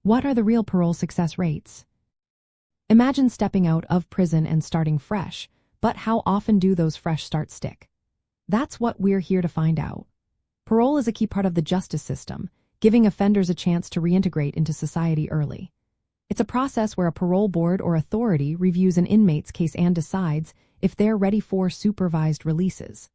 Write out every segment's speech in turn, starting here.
What are the real parole success rates? Imagine stepping out of prison and starting fresh, but how often do those fresh starts stick? That's what we're here to find out. Parole is a key part of the justice system, giving offenders a chance to reintegrate into society early. It's a process where a parole board or authority reviews an inmate's case and decides if they're ready for supervised releases.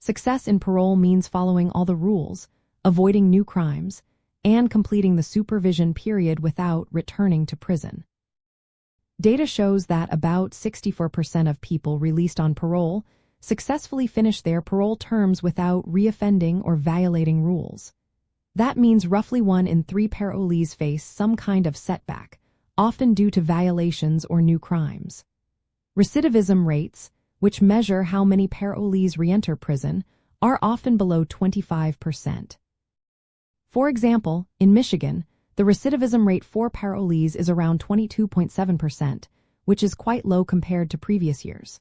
Success in parole means following all the rules, avoiding new crimes, and completing the supervision period without returning to prison. Data shows that about 64% of people released on parole successfully finish their parole terms without reoffending or violating rules. That means roughly 1 in 3 parolees face some kind of setback, often due to violations or new crimes. Recidivism rates, which measure how many parolees reenter prison, are often below 25%. For example, in Michigan, the recidivism rate for parolees is around 22.7%, which is quite low compared to previous years.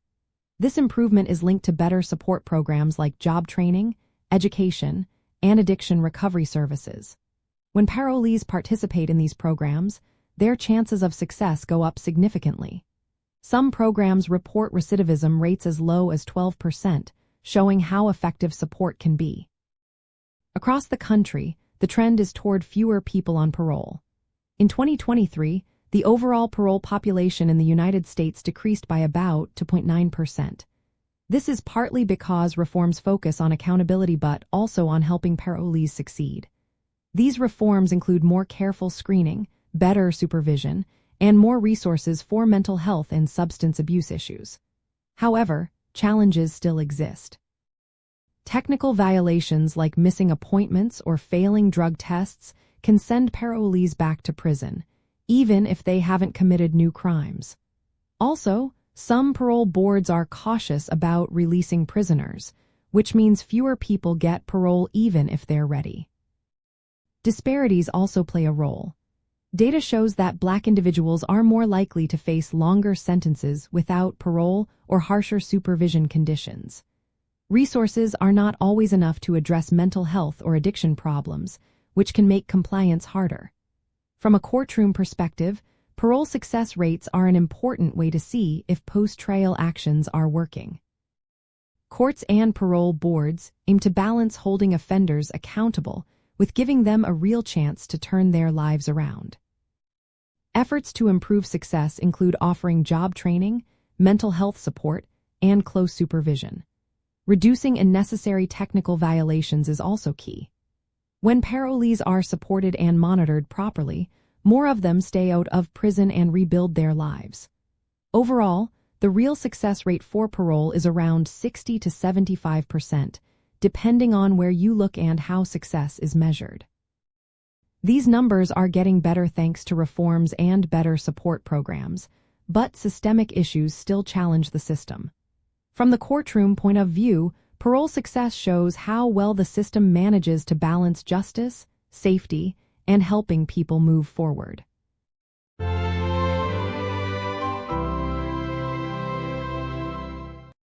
This improvement is linked to better support programs like job training, education, and addiction recovery services. When parolees participate in these programs, their chances of success go up significantly. Some programs report recidivism rates as low as 12%, showing how effective support can be. Across the country, the trend is toward fewer people on parole. In 2023, the overall parole population in the United States decreased by about 2.9%. This is partly because reforms focus on accountability but also on helping parolees succeed. These reforms include more careful screening, better supervision, and more resources for mental health and substance abuse issues. However, challenges still exist. Technical violations like missing appointments or failing drug tests can send parolees back to prison, even if they haven't committed new crimes. Also, some parole boards are cautious about releasing prisoners, which means fewer people get parole even if they're ready. Disparities also play a role. Data shows that Black individuals are more likely to face longer sentences without parole or harsher supervision conditions. Resources are not always enough to address mental health or addiction problems, which can make compliance harder. From a courtroom perspective, parole success rates are an important way to see if post-trial actions are working. Courts and parole boards aim to balance holding offenders accountable with giving them a real chance to turn their lives around. Efforts to improve success include offering job training, mental health support, and close supervision. Reducing unnecessary technical violations is also key. When parolees are supported and monitored properly, more of them stay out of prison and rebuild their lives. Overall, the real success rate for parole is around 60 to 75%, depending on where you look and how success is measured. These numbers are getting better thanks to reforms and better support programs, but systemic issues still challenge the system. From the courtroom point of view, parole success shows how well the system manages to balance justice, safety, and helping people move forward.